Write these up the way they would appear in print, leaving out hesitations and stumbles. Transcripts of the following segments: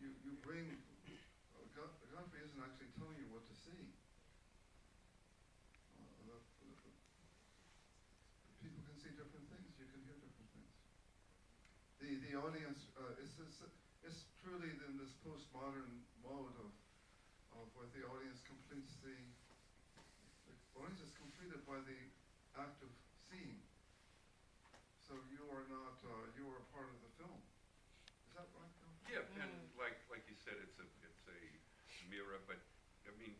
you bring, Godfrey isn't actually telling you what to see. People can see different things, you can hear different things. The audience, it's truly in this postmodern mode of where the audience completes the audience is completed by the act of seeing. So you are not, you are a part of the film. Is that right, Bill? Yeah, and like you said, it's a mirror, but I mean,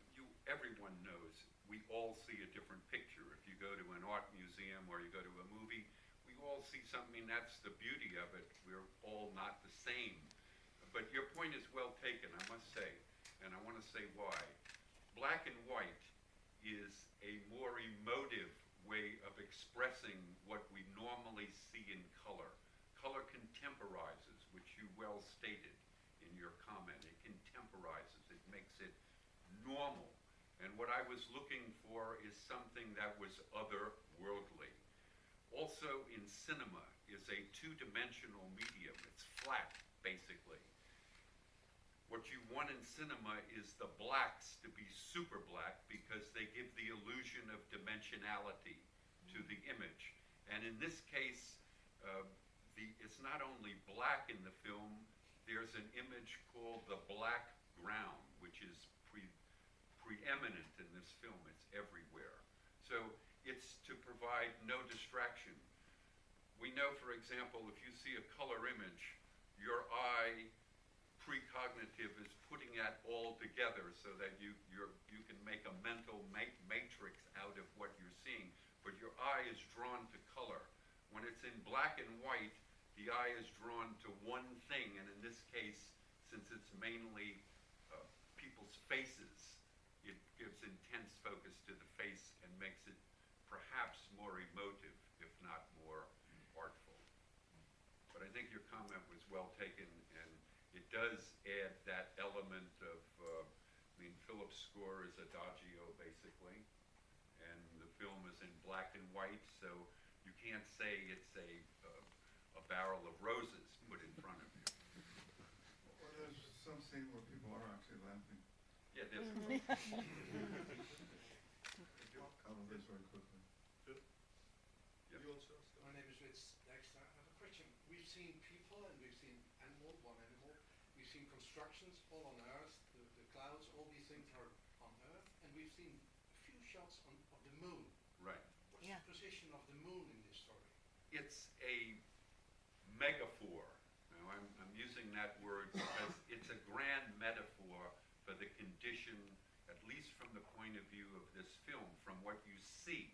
everyone knows we all see a different picture. If you go to an art museum or you go to a movie, we all see something. That's the beauty of it. We're all not the same. But your point is well taken, I must say, and I want to say why. Black and white is a more emotive way of expressing what we normally see in color. Color contemporizes, which you well stated in your comment. It contemporizes, it makes it normal. And what I was looking for is something that was otherworldly. Also in cinema is a two-dimensional medium. It's flat, basically. What you want in cinema is the blacks to be super black because they give the illusion of dimensionality to the image. And in this case, it's not only black in the film, there's an image called the black ground, which is preeminent in this film. It's everywhere. So it's to provide no distraction. We know, for example, if you see a color image, your eye precognitive is putting that all together so that you can make a mental matrix out of what you're seeing, but your eye is drawn to color. When it's in black and white, the eye is drawn to one thing, and in this case, since it's mainly people's faces, it gives intense focus to the face and makes it perhaps more emotive, if not more artful. But I think your comment was well taken, and it does add that element of, Philip's score is adagio, basically, and the film is in black and white, so you can't say it's a barrel of roses put in front of you. Well, there's some scene where people are actually laughing. Yeah, there's Out of this very quickly. Yep. My name is Rich Dexter. I have a question. We've seen people and we've seen one animal. We've seen constructions all on Earth, the clouds, all these things are on Earth, and we've seen a few shots of the moon. Right. What's the position of the moon in this story? It's a megaphor. Now, I'm using that word because it's a grand metaphor for the condition, at least from the point of view of this film, from what you see.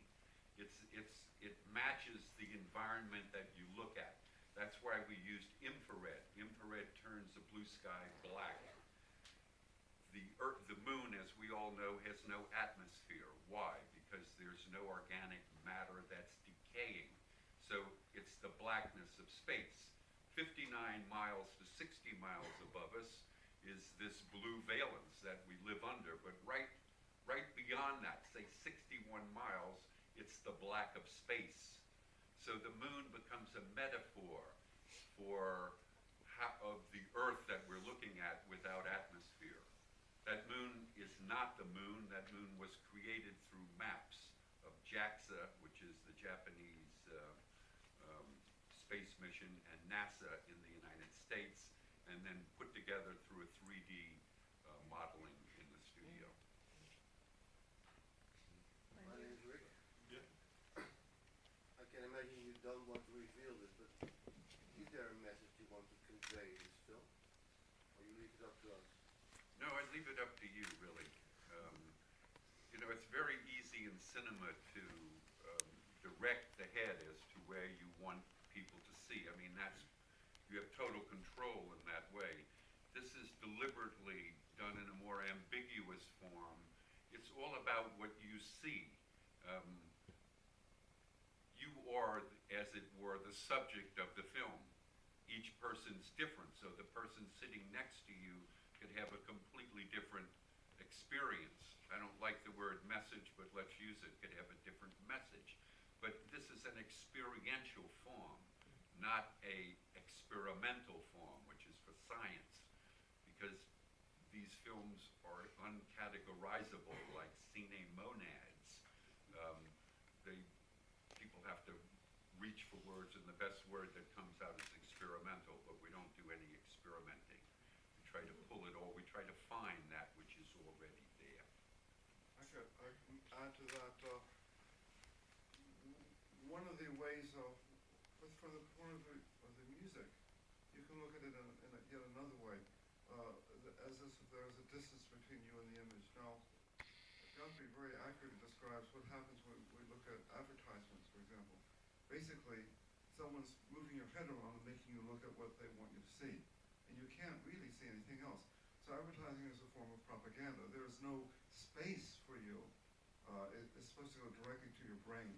It matches the environment that you look at. That's why we used infrared. Infrared turns the blue sky black. The moon, as we all know, has no atmosphere. Why? Because there's no organic matter that's decaying. So it's the blackness of space. 59 miles to 60 miles above us is this blue valence that we live under. But right beyond that, say 61 miles, it's the black of space. So the moon becomes a metaphor for of the Earth that we're looking at without atmosphere. That moon is not the moon. That moon was created through maps of JAXA, which is the Japanese space mission, and NASA in the United States, and then put together through a 3D modeling in the studio. My name is Rick. Yeah. I can imagine you don't want to reveal this, but is there a message you want to convey in this film? Or you leave it up to us? No, I leave it up to you, really. It's very easy in cinema to direct the head as to where you want people to see. I mean, you have total control in that way. This is deliberately done in a more ambiguous form. It's all about what you see. You are, as it were, the subject of the film. Each person's different, so the person sitting next to you could have a completely different experience. I don't like the word message, but let's use it. Could have a different message. But this is an experiential form, not a experimental form, which is for science. Because films are uncategorizable, like cine monads. They people have to reach for words, and the best word that comes out is experimental, but we don't do any experimenting. We try to pull it all. We try to find that which is already there. I can add to that. One of the ways of, from the point of the music, you can look at it in yet another way, as if there is a distance between you and the image. Now, Godfrey very accurately describes what happens when we look at advertisements, for example. Basically, someone's moving your head around and making you look at what they want you to see, and you can't really see anything else. So advertising is a form of propaganda. There is no space for you. It's supposed to go directly to your brain.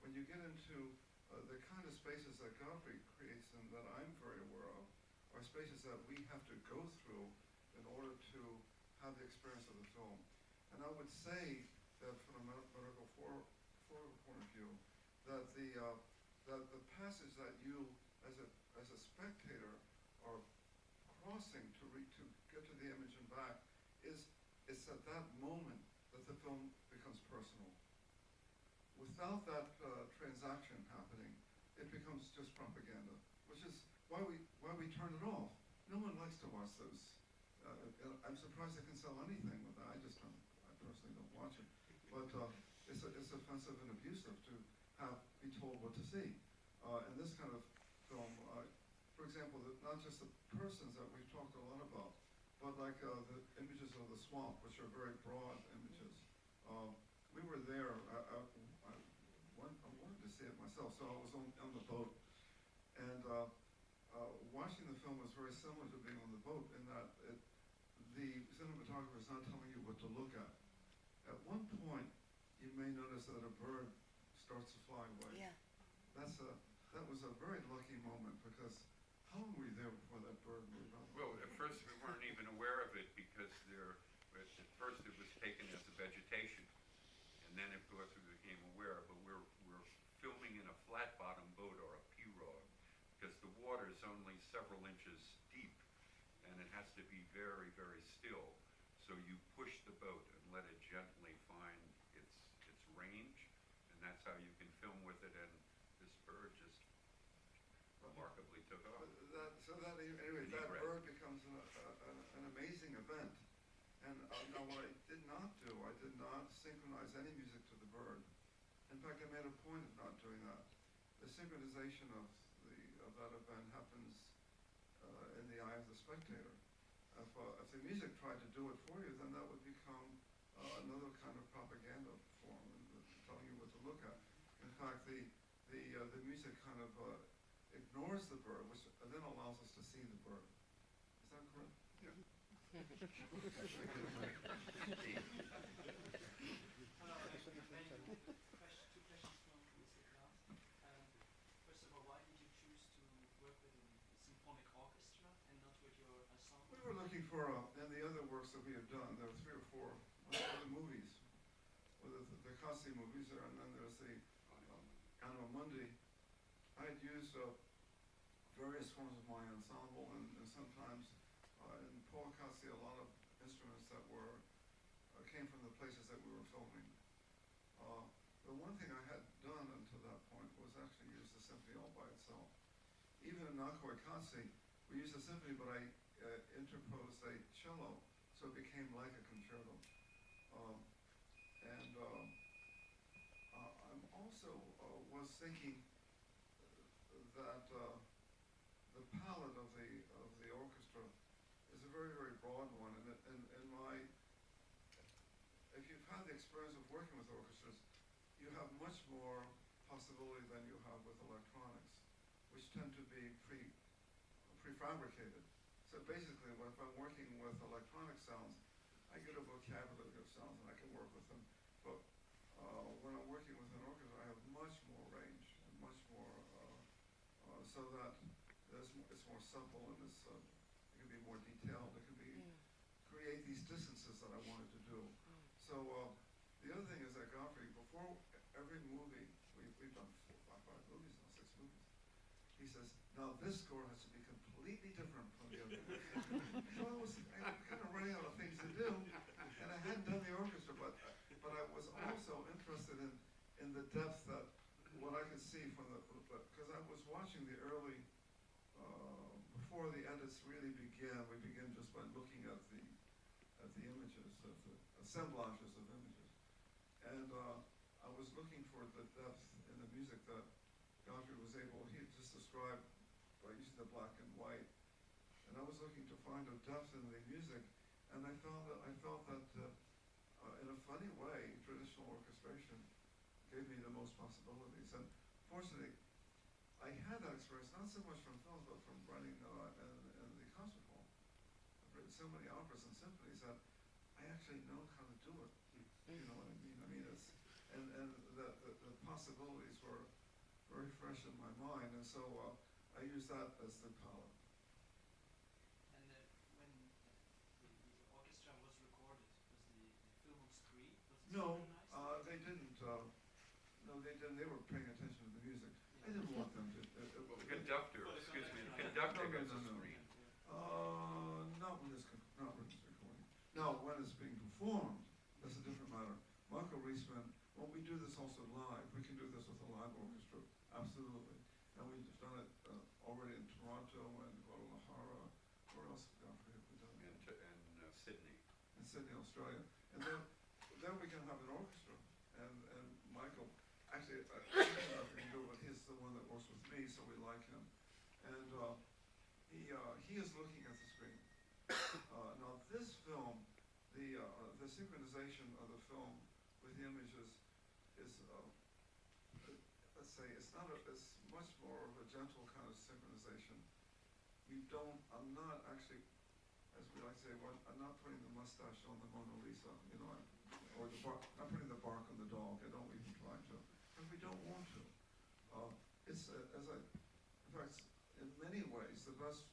When you get into the kind of spaces that Godfrey creates and that I'm very aware of, are spaces that we have to go through in order to have the experience of the film. And I would say that from a medical point of view, that the passage that you, as a spectator, are crossing to get to the image and back, it's at that moment that the film becomes personal. Without that transaction happening, it becomes just propaganda, which is why we turn it off. No one likes to watch those. I'm surprised they can sell anything with that. I personally don't watch it, but it's offensive and abusive to be told what to see. In this kind of film, for example, not just the persons that we've talked a lot about, but like the images of the swamp, which are very broad images. We were there. I wanted to see it myself, so I was on the boat, and watching the film was very similar to being on the boat in that the cinematographer is not telling you what to look at. At one point, you may notice that a bird starts to fly away. Yeah. That was a very lucky moment, because how long were you there before that bird moved on? Well, at first we weren't even aware of it, because at first it was taken as a vegetation, and then of course we became aware. But we're filming in a flat bottom boat or a pirogue, because the water is only several inches deep, and it has to be very, very still. So you push the boat and let it gently find its range, and that's how you can film with it. And this bird just remarkably took off. Anyway, that bird becomes an amazing event. And now what I did not do, I did not synchronize any music to the bird. In fact, I made a point of not doing that. The synchronization of that event happens in the eye of the spectator. If the music tried to do it for you, then that would become another kind of propaganda form, telling you what to look at. In fact, the music kind of ignores the bird, which then allows us to see the bird. Is that correct? Yeah. Hello, I have two questions from Mr. Glass. First of all, why did you choose to work with a symphonic orchestra and not with your ensemble? We were looking for, in the other works that we have done, there were 3 or 4 other movies. Well, the Kasi movies, and then there's the Anima Mundi. I had used various forms of my ensemble, and sometimes in Paul Kasi, a lot of instruments that came from the places that we were filming. The one thing I had done until that point was actually use the symphony all by itself. Even in Melkweg Kasi, we used the symphony, but I interposed a cello, so it became like a concerto. I'm also was thinking that the palette of the orchestra is a very, very broad one, and if you've had the experience of working with orchestras, you have much more possibility than you have with electronics, which tend to be prefabricated. So basically, if I'm working with electronic sounds, I get a vocabulary of sounds and I can work with them. But when I'm working with an orchestra, I have much more range and much more, so that it's more simple, and it can be more detailed. It can be create these distances that I wanted to do. So the other thing is that Godfrey, before every movie, we've done 4, 5 movies now, 6 movies. He says, now this score has to be completely different from the other. So I was kind of running out see from the, because I was watching the early, before the edits really begin, we begin just by looking at the images, of the assemblages of images. And I was looking for the depth in the music that Godfrey was able, he had just described by using the black and white. And I was looking to find a depth in the music, and I felt that in a funny way, traditional orchestration gave me the most possibilities. And fortunately, I had that experience not so much from films, but from writing in the concert hall. I've written so many operas and symphonies that I actually know how to do it. You know what I mean? I mean, it's and the possibilities were very fresh in my mind, and so I used that as the palette. And when the orchestra was recorded, was the film on screen? Was it No, synchronized? they didn't. No, they didn't. They were paying attention to the music. I didn't want them to. Well, the conductor, excuse me, the conductor No, no, has a no, no. screen. Not when it's recording. Now, when it's being performed, that's a different matter. Michael Reisman, when we do this also live, we can do this with a live orchestra, absolutely. And we've done it already in Toronto and Guadalajara. Where else have we done it? And Sydney. In Sydney, Australia. And then we can have an orchestra. And Michael, actually, he can do it. He's the one that works with me, so we like him. And he is looking at the screen. Now this film, the synchronization of the film with the images is, let's say, it's much more of a gentle kind of synchronization. I'm not actually, as we like to say, I'm not putting the mustache on the Mona Lisa, you know, or I'm putting the bark on the dog. I don't even try to, because we don't want to. In fact, in many ways, the best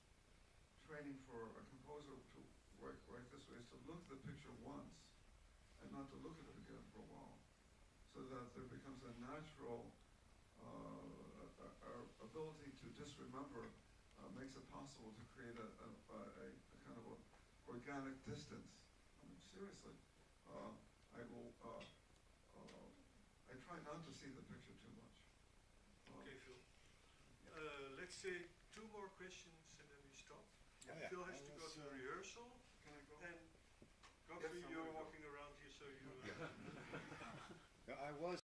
training for a composer to work this way is to look at the picture once and not to look at it again for a while, so that there becomes a natural ability to disremember makes it possible to create a kind of a organic distance. I mean, seriously, I try not to see the picture too much. Okay, Phil. Let's say 2 more questions and then we stop. Yeah. Phil has to go to rehearsal, Can I go? and Godfrey, Yes, I you're wanna go. walking around here, so you. Yeah, I was